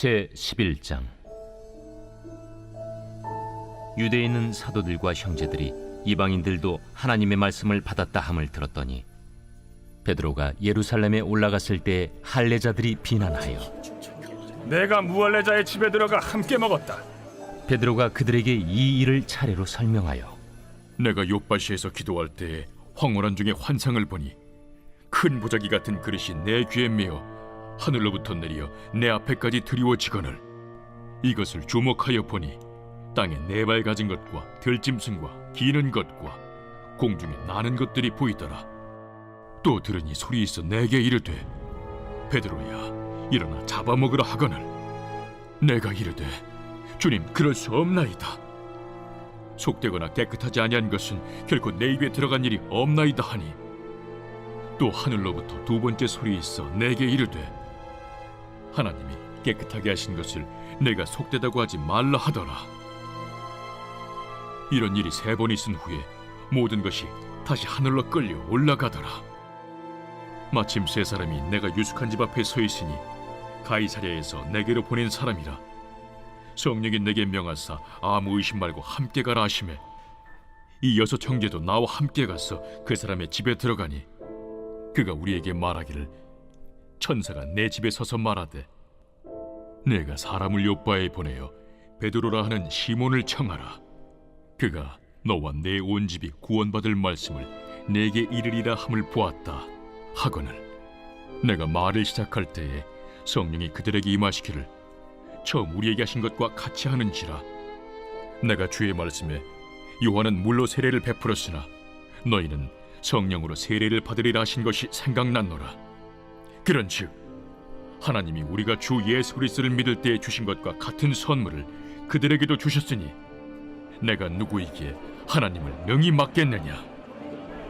제11장. 유대에 있는 사도들과 형제들이 이방인들도 하나님의 말씀을 받았다 함을 들었더니 베드로가 예루살렘에 올라갔을 때 할례자들이 비난하여 내가 무할례자의 집에 들어가 함께 먹었다. 베드로가 그들에게 이 일을 차례로 설명하여 내가 욥바시에서 기도할 때 황홀한 중에 환상을 보니 큰 보자기 같은 그릇이 내 귀에 메어 하늘로부터 내려 내 앞에까지 드리워지거늘 이것을 주목하여 보니 땅에 네 발 가진 것과 들짐승과 기는 것과 공중에 나는 것들이 보이더라. 또 들으니 소리 있어 내게 이르되 베드로야 일어나 잡아먹으라 하거늘 내가 이르되 주님 그럴 수 없나이다. 속되거나 깨끗하지 아니한 것은 결코 내 입에 들어간 일이 없나이다 하니 또 하늘로부터 두 번째 소리 있어 내게 이르되 하나님이 깨끗하게 하신 것을 내가 속되다고 하지 말라 하더라. 이런 일이 세 번 있은 후에 모든 것이 다시 하늘로 끌려 올라가더라. 마침 세 사람이 내가 유숙한 집 앞에 서 있으니 가이사랴에서 내게로 보낸 사람이라. 성령이 내게 명하사 아무 의심 말고 함께 가라 하시매 이 여섯 형제도 나와 함께 가서 그 사람의 집에 들어가니 그가 우리에게 말하기를 천사가 내 집에 서서 말하되 내가 사람을 요바에 보내어 베드로라 하는 시몬을 청하라. 그가 너와 내 온 집이 구원받을 말씀을 내게 이르리라 함을 보았다 하거늘 내가 말을 시작할 때에 성령이 그들에게 임하시기를 처음 우리에게 하신 것과 같이 하는지라. 내가 주의 말씀에 요한은 물로 세례를 베풀었으나 너희는 성령으로 세례를 받으리라 하신 것이 생각났노라. 그런즉 하나님이 우리가 주 예수 그리스도를 믿을 때에 주신 것과 같은 선물을 그들에게도 주셨으니 내가 누구이기에 하나님을 능히 맡겠느냐.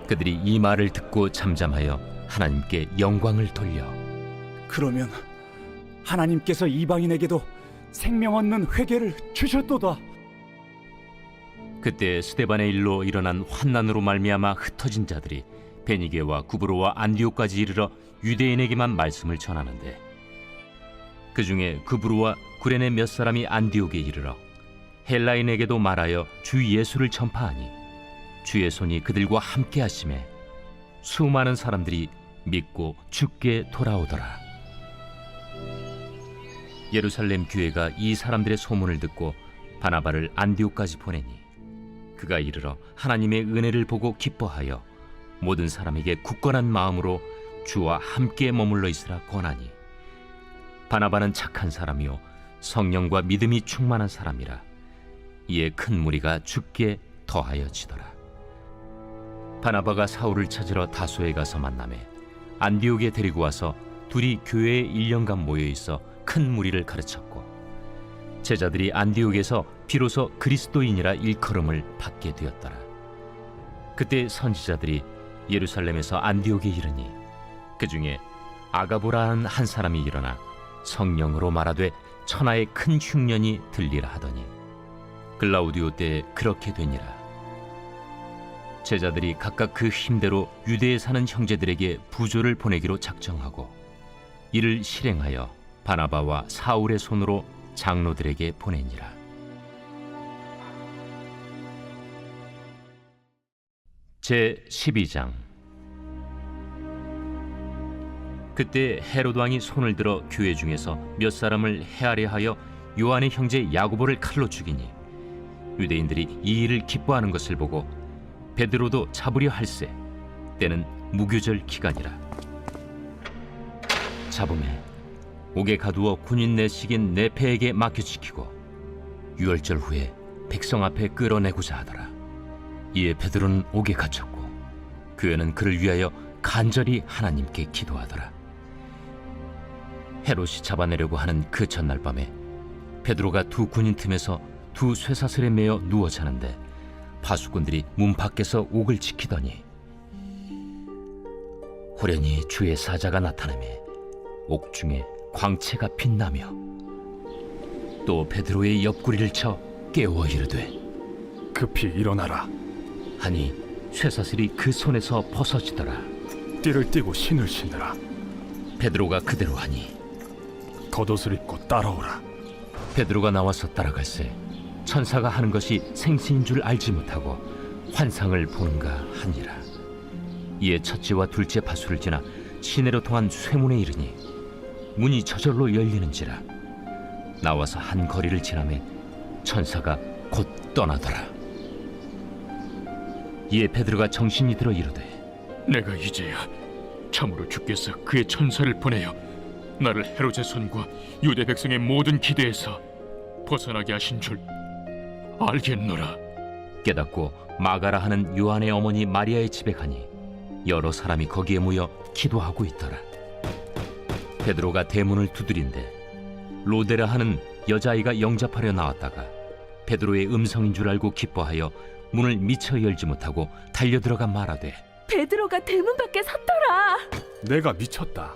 그들이 이 말을 듣고 잠잠하여 하나님께 영광을 돌려 그러면 하나님께서 이방인에게도 생명 얻는 회개를 주셨도다. 그때 스데반의 일로 일어난 환난으로 말미암아 흩어진 자들이 베니게와 구브로와 안디옥까지 이르러 유대인에게만 말씀을 전하는데 그 중에 구브로와 구레네 몇 사람이 안디옥에 이르러 헬라인에게도 말하여 주 예수를 전파하니 주의 손이 그들과 함께 하심에 수많은 사람들이 믿고 주께 돌아오더라. 예루살렘 교회가 이 사람들의 소문을 듣고 바나바를 안디옥까지 보내니 그가 이르러 하나님의 은혜를 보고 기뻐하여 모든 사람에게 굳건한 마음으로 주와 함께 머물러 있으라 권하니 바나바는 착한 사람이요 성령과 믿음이 충만한 사람이라. 이에 큰 무리가 주께 더하여지더라. 바나바가 사울을 찾으러 다소에 가서 만나매 안디옥에 데리고 와서 둘이 교회에 1년간 모여 있어 큰 무리를 가르쳤고 제자들이 안디옥에서 비로소 그리스도인이라 일컬음을 받게 되었더라. 그때 선지자들이 예루살렘에서 안디옥에 이르니 그 중에 아가보라는 한 사람이 일어나 성령으로 말하되 천하의 큰 흉년이 들리라 하더니 글라우디오 때에 그렇게 되니라. 제자들이 각각 그 힘대로 유대에 사는 형제들에게 부조를 보내기로 작정하고 이를 실행하여 바나바와 사울의 손으로 장로들에게 보내니라. 제12장. 그때 헤롯 왕이 손을 들어 교회 중에서 몇 사람을 해하려 하여 요한의 형제 야고보를 칼로 죽이니 유대인들이 이 일을 기뻐하는 것을 보고 베드로도 잡으려 할세 때는 무교절 기간이라. 잡음에 옥에 가두어 군인 내식인 네페에게 맡겨지키고 유월절 후에 백성 앞에 끌어내고자 하더라. 이에 베드로는 옥에 갇혔고 교회는 그를 위하여 간절히 하나님께 기도하더라. 헤롯이 잡아내려고 하는 그 전날 밤에 베드로가 두 군인 틈에서 두 쇠사슬에 매어 누워 자는데 파수꾼들이 문 밖에서 옥을 지키더니 호련히 주의 사자가 나타나매 옥중에 광채가 빛나며 또 베드로의 옆구리를 쳐 깨워 이르되 급히 일어나라. 하니 쇠사슬이 그 손에서 벗어지더라. 띠를 띠고 신을 신으라. 베드로가 그대로 하니 겉옷을 입고 따라오라. 베드로가 나와서 따라갈새 천사가 하는 것이 생시인 줄 알지 못하고 환상을 보는가 하니라. 이에 첫째와 둘째 파수를 지나 시내로 통한 쇠문에 이르니 문이 저절로 열리는지라. 나와서 한 거리를 지나매 천사가 곧 떠나더라. 이에 베드로가 정신이 들어 이르되 내가 이제야 참으로 주께서 그의 천사를 보내어 나를 헤롯의 손과 유대 백성의 모든 기대에서 벗어나게 하신 줄 알겠노라. 깨닫고 마가라 하는 요한의 어머니 마리아의 집에 가니 여러 사람이 거기에 모여 기도하고 있더라. 베드로가 대문을 두드린데 로데라 하는 여자아이가 영접하려 나왔다가 베드로의 음성인 줄 알고 기뻐하여 문을 미처 열지 못하고 달려들어가 말하되 베드로가 대문 밖에 섰더라. 내가 미쳤다.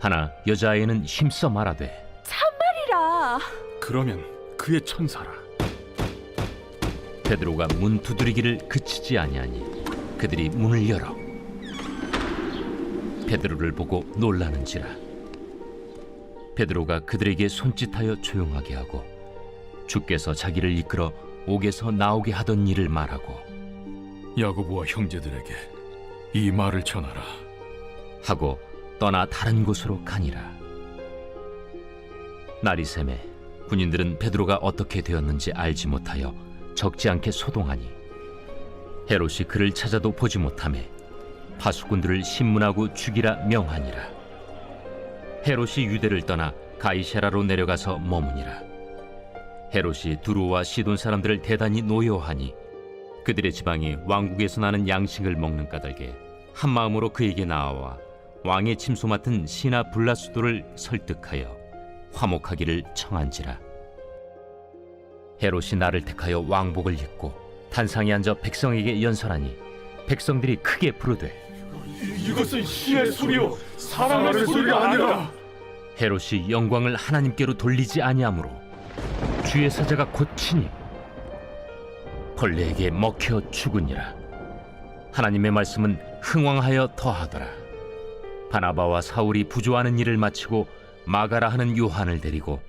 하나 여자아이는 힘써 말하되 참말이라. 그러면 그의 천사라. 베드로가 문 두드리기를 그치지 아니하니 그들이 문을 열어 베드로를 보고 놀라는지라. 베드로가 그들에게 손짓하여 조용하게 하고 주께서 자기를 이끌어 옥에서 나오게 하던 일을 말하고 야고보와 형제들에게 이 말을 전하라. 하고 떠나 다른 곳으로 가니라. 날이 새매 군인들은 베드로가 어떻게 되었는지 알지 못하여 적지 않게 소동하니 헤롯이 그를 찾아도 보지 못하매 파수꾼들을 신문하고 죽이라 명하니라. 헤롯이 유대를 떠나 가이사라로 내려가서 머무니라. 헤롯이 두루와 시돈 사람들을 대단히 노여하니 그들의 지방이 왕국에서 나는 양식을 먹는 까닭에 한 마음으로 그에게 나아와 왕의 침소 맡은 시나 블라수도를 설득하여 화목하기를 청한지라. 헤롯이 나를 택하여 왕복을 입고 단상에 앉아 백성에게 연설하니 백성들이 크게 부르되 이것은 시의 소리요 사람의 소리가 아니라. 헤롯이 영광을 하나님께로 돌리지 아니하므로 주의 사자가 곧 치니 벌레에게 먹혀 죽으니라. 하나님의 말씀은 흥왕하여 더하더라. 바나바와 사울이 부조하는 일을 마치고 마가라 하는 요한을 데리고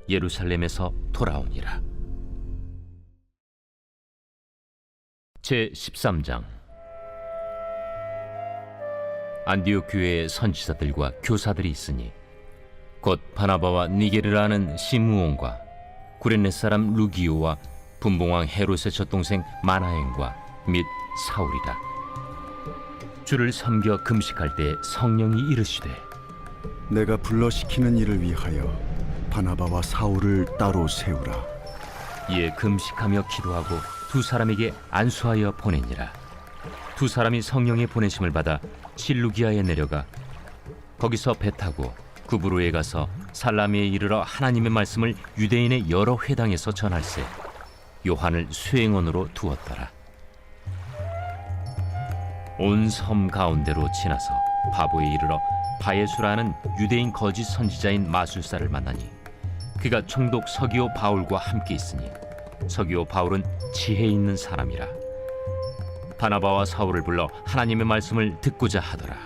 예루살렘에서 돌아오니라. 제 13장. 안디옥 교회에 선지자들과 교사들이 있으니 곧 바나바와 니게르라 하는 시므온과 구레네 사람 루기오와 분봉왕 헤롯의 젖동생 마나엔과 및 사울이라. 주를 섬겨 금식할 때 성령이 이르시되 내가 불러시키는 일을 위하여 바나바와 사울을 따로 세우라. 이에 금식하며 기도하고 두 사람에게 안수하여 보내니라. 두 사람이 성령의 보내심을 받아 실루기아에 내려가 거기서 배 타고 구브로에 가서 살라미에 이르러 하나님의 말씀을 유대인의 여러 회당에서 전할세 요한을 수행원으로 두었더라. 온 섬 가운데로 지나서 바보에 이르러 바예수라는 유대인 거짓 선지자인 마술사를 만나니 그가 총독 서기오 바울과 함께 있으니 서기오 바울은 지혜 있는 사람이라. 바나바와 사울을 불러 하나님의 말씀을 듣고자 하더라.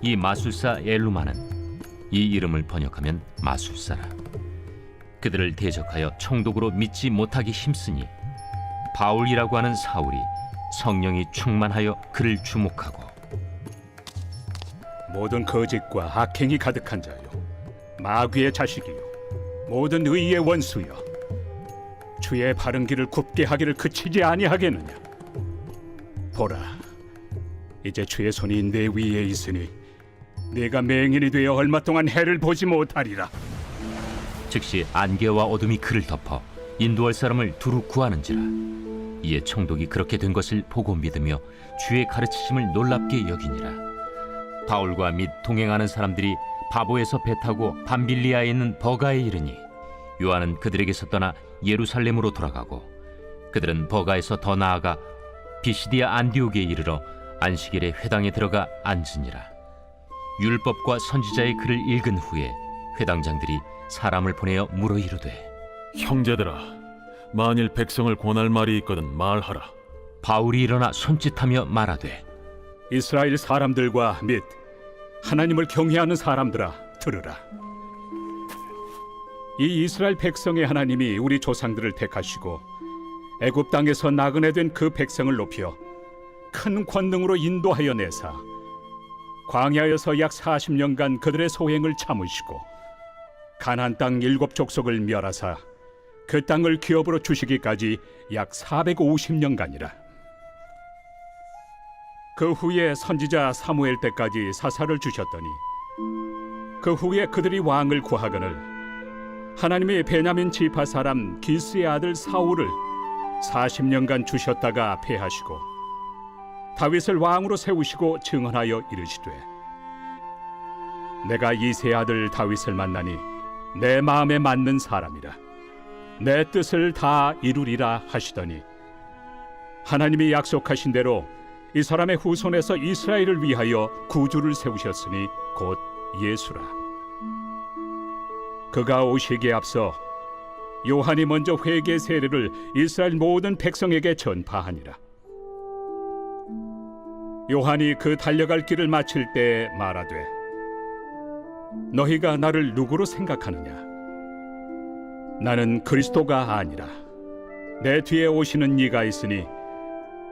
이 마술사 엘루마는 이 이름을 번역하면 마술사라. 그들을 대적하여 총독으로 믿지 못하기 힘쓰니 바울이라고 하는 사울이 성령이 충만하여 그를 주목하고 모든 거짓과 악행이 가득한 자요 마귀의 자식이요 모든 의의 원수여 주의 바른 길을 굽게 하기를 그치지 아니하겠느냐. 보라, 이제 주의 손이 내 위에 있으니 네가 맹인이 되어 얼마 동안 해를 보지 못하리라. 즉시 안개와 어둠이 그를 덮어 인도할 사람을 두루 구하는지라. 이에 총독이 그렇게 된 것을 보고 믿으며 주의 가르치심을 놀랍게 여기니라. 바울과 및 동행하는 사람들이 바보에서 배 타고 밤빌리아에 있는 버가에 이르니 요한은 그들에게서 떠나 예루살렘으로 돌아가고 그들은 버가에서 더 나아가 비시디아 안디옥에 이르러 안식일에 회당에 들어가 앉으니라. 율법과 선지자의 글을 읽은 후에 회당장들이 사람을 보내어 물어 이르되 형제들아, 만일 백성을 권할 말이 있거든 말하라. 바울이 일어나 손짓하며 말하되 이스라엘 사람들과 및 하나님을 경외하는 사람들아 들으라. 이 이스라엘 백성의 하나님이 우리 조상들을 택하시고 애굽 땅에서 나그네 된 그 백성을 높여 큰 권능으로 인도하여 내사 광야에서 약 40년간 그들의 소행을 참으시고 가나안 땅 7족속을 멸하사 그 땅을 기업으로 주시기까지 약 450년간이라. 그 후에 선지자 사무엘 때까지 사사를 주셨더니 그 후에 그들이 왕을 구하거늘 하나님이 베냐민 지파 사람 기스의 아들 사울을 40년간 주셨다가 패하시고 다윗을 왕으로 세우시고 증언하여 이르시되 내가 이새의 아들 다윗을 만나니 내 마음에 맞는 사람이라 내 뜻을 다 이루리라 하시더니 하나님이 약속하신 대로 이 사람의 후손에서 이스라엘을 위하여 구주를 세우셨으니 곧 예수라. 그가 오시기에 앞서 요한이 먼저 회개 세례를 이스라엘 모든 백성에게 전파하니라. 요한이 그 달려갈 길을 마칠 때 말하되 너희가 나를 누구로 생각하느냐? 나는 그리스도가 아니라 내 뒤에 오시는 이가 있으니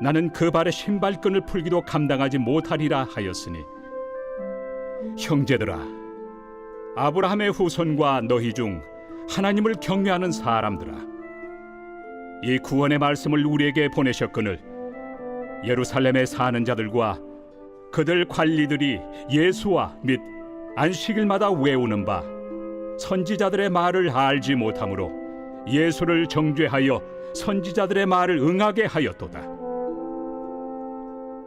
나는 그 발의 신발끈을 풀기도 감당하지 못하리라 하였으니 형제들아 아브라함의 후손과 너희 중 하나님을 경외하는 사람들아 이 구원의 말씀을 우리에게 보내셨거늘 예루살렘에 사는 자들과 그들 관리들이 예수와 및 안식일마다 외우는 바 선지자들의 말을 알지 못하므로 예수를 정죄하여 선지자들의 말을 응하게 하였도다.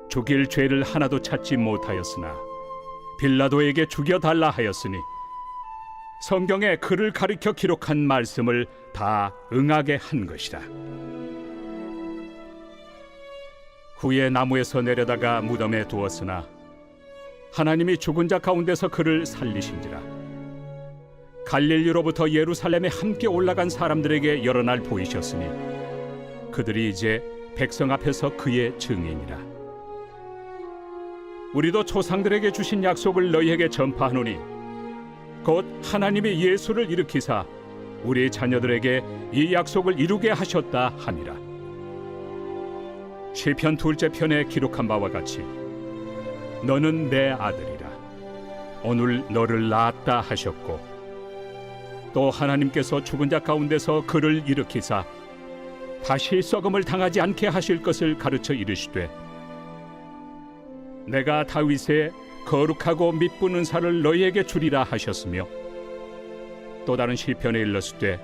죽일 죄를 하나도 찾지 못하였으나 빌라도에게 죽여달라 하였으니 성경에 그를 가리켜 기록한 말씀을 다 응하게 한 것이다. 후에 나무에서 내려다가 무덤에 두었으나 하나님이 죽은 자 가운데서 그를 살리신지라. 갈릴리로부터 예루살렘에 함께 올라간 사람들에게 여러 날 보이셨으니 그들이 이제 백성 앞에서 그의 증인이라. 우리도 조상들에게 주신 약속을 너희에게 전파하노니 곧 하나님이 예수를 일으키사 우리 자녀들에게 이 약속을 이루게 하셨다 함이라. 시편 2째 편에 기록한 바와 같이 너는 내 아들이라 오늘 너를 낳았다 하셨고 또 하나님께서 죽은 자 가운데서 그를 일으키사 다시 썩음을 당하지 않게 하실 것을 가르쳐 이르시되 내가 다윗의 거룩하고 미쁜 은사를 너희에게 주리라 하셨으며 또 다른 시편에 일렀으되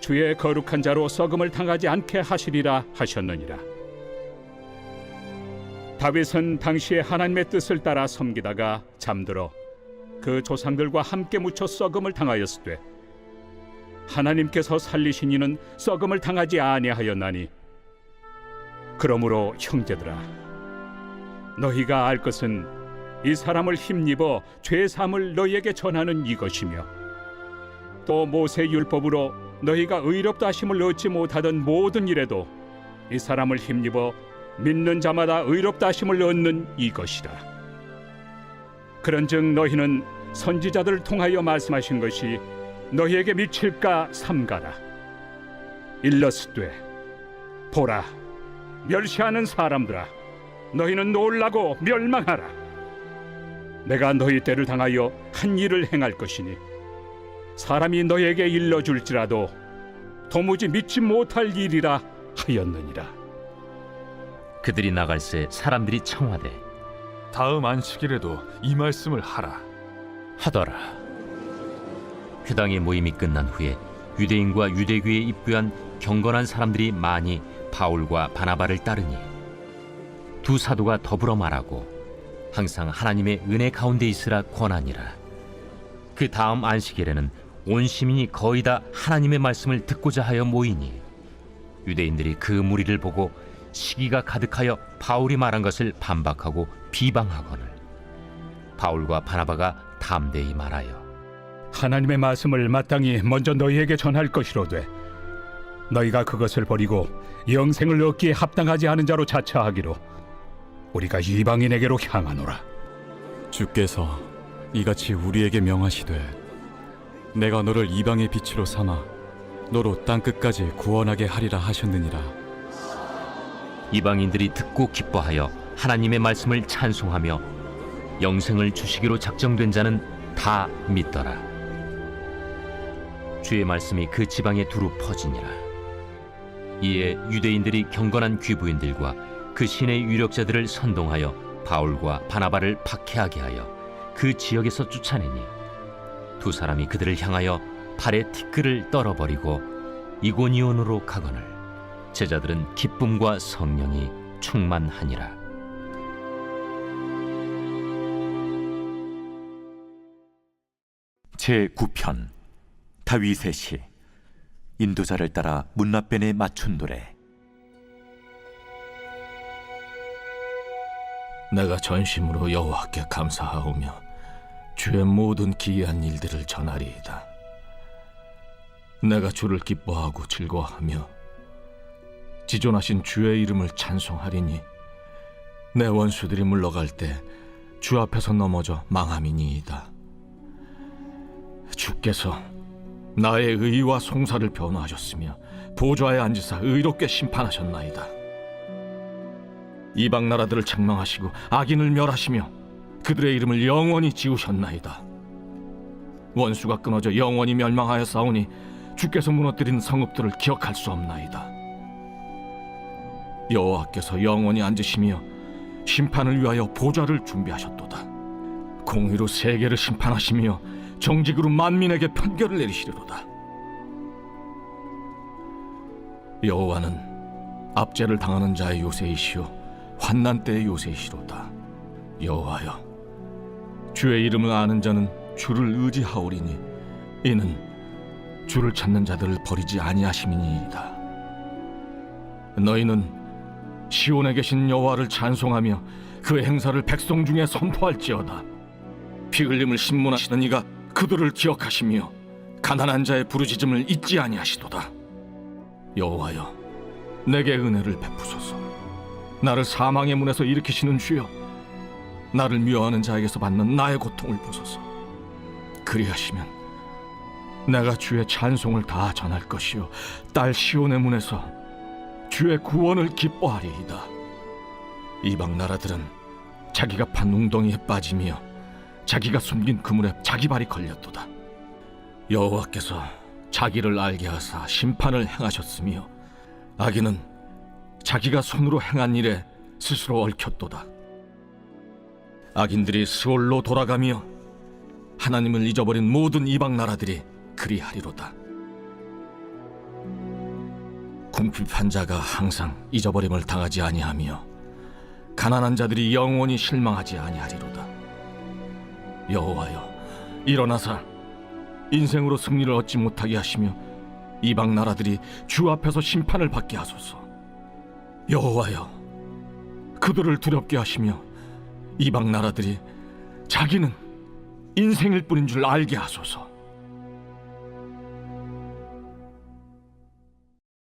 주의 거룩한 자로 썩음을 당하지 않게 하시리라 하셨느니라. 다윗은 당시에 하나님의 뜻을 따라 섬기다가 잠들어 그 조상들과 함께 묻혀 썩음을 당하였으되 하나님께서 살리신 이는 썩음을 당하지 아니하였나니 그러므로 형제들아 너희가 알 것은 이 사람을 힘입어 죄 사함을 너희에게 전하는 이것이며 또 모세 율법으로 너희가 의롭다 하심을 얻지 못하던 모든 일에도 이 사람을 힘입어 믿는 자마다 의롭다 하심을 얻는 이것이라. 그런즉 너희는 선지자들을 통하여 말씀하신 것이 너희에게 미칠까 삼가라. 일러스되 보라 멸시하는 사람들아 너희는 놀라고 멸망하라. 내가 너희 때를 당하여 한 일을 행할 것이니 사람이 너희에게 일러줄지라도 도무지 믿지 못할 일이라 하였느니라. 그들이 나갈새 사람들이 청하되 다음 안식일에도 이 말씀을 하라. 하더라. 회당의 모임이 끝난 후에 유대인과 유대교에 입부한 경건한 사람들이 많이 바울과 바나바를 따르니 두 사도가 더불어 말하고 항상 하나님의 은혜 가운데 있으라 권하니라. 그 다음 안식일에는 온 시민이 거의 다 하나님의 말씀을 듣고자 하여 모이니 유대인들이 그 무리를 보고 시기가 가득하여 바울이 말한 것을 반박하고 비방하거늘 바울과 바나바가 담대히 말하여 하나님의 말씀을 마땅히 먼저 너희에게 전할 것이로되 너희가 그것을 버리고 영생을 얻기에 합당하지 않은 자로 자처하기로 우리가 이방인에게로 향하노라. 주께서 이같이 우리에게 명하시되 내가 너를 이방의 빛으로 삼아 너로 땅 끝까지 구원하게 하리라 하셨느니라. 이방인들이 듣고 기뻐하여 하나님의 말씀을 찬송하며 영생을 주시기로 작정된 자는 다 믿더라. 주의 말씀이 그 지방에 두루 퍼지니라. 이에 유대인들이 경건한 귀부인들과 그 신의 유력자들을 선동하여 바울과 바나바를 박해하게 하여 그 지역에서 쫓아내니 두 사람이 그들을 향하여 발에 티끌을 떨어버리고 이고니온으로 가거늘 제자들은 기쁨과 성령이 충만하니라. 제9편 다윗의 시. 인도자를 따라 문라변에 맞춘 노래. 내가 전심으로 여호와께 감사하오며 주의 모든 기이한 일들을 전하리이다. 내가 주를 기뻐하고 즐거워하며 지존하신 주의 이름을 찬송하리니 내 원수들이 물러갈 때 주 앞에서 넘어져 망함이니이다. 주께서 나의 의와 송사를 변호하셨으며 보좌에 앉으사 의롭게 심판하셨나이다. 이방 나라들을 책망하시고 악인을 멸하시며 그들의 이름을 영원히 지우셨나이다. 원수가 끊어져 영원히 멸망하여 싸우니 주께서 무너뜨린 성읍들을 기억할 수 없나이다. 여호와께서 영원히 앉으시며 심판을 위하여 보좌를 준비하셨도다. 공의로 세계를 심판하시며 정직으로 만민에게 판결을 내리시리로다. 여호와는 압제를 당하는 자의 요새이시오 환난 때의 요새이시로다. 여호와여, 주의 이름을 아는 자는 주를 의지하오리니 이는 주를 찾는 자들을 버리지 아니하심이니이다. 너희는 시온에 계신 여호와를 찬송하며 그 행사를 백성 중에 선포할지어다. 피 흘림을 신문하시는 이가 그들을 기억하시며 가난한 자의 부르짖음을 잊지 아니하시도다. 여호와여, 내게 은혜를 베푸소서. 나를 사망의 문에서 일으키시는 주여, 나를 미워하는 자에게서 받는 나의 고통을 보소서. 그리하시면 내가 주의 찬송을 다 전할 것이요 딸 시온의 문에서 주의 구원을 기뻐하리이다. 이방 나라들은 자기가 판 웅덩이에 빠지며 자기가 숨긴 그물에 자기 발이 걸렸도다. 여호와께서 자기를 알게 하사 심판을 행하셨으며 악인은 자기가 손으로 행한 일에 스스로 얽혔도다. 악인들이 스올로 돌아가며 하나님을 잊어버린 모든 이방 나라들이 그리하리로다. 궁핍한 자가 항상 잊어버림을 당하지 아니하며 가난한 자들이 영원히 실망하지 아니하리로다. 여호와여, 일어나사 인생으로 승리를 얻지 못하게 하시며 이방 나라들이 주 앞에서 심판을 받게 하소서. 여호와여, 그들을 두렵게 하시며 이방 나라들이 자기는 인생일 뿐인 줄 알게 하소서.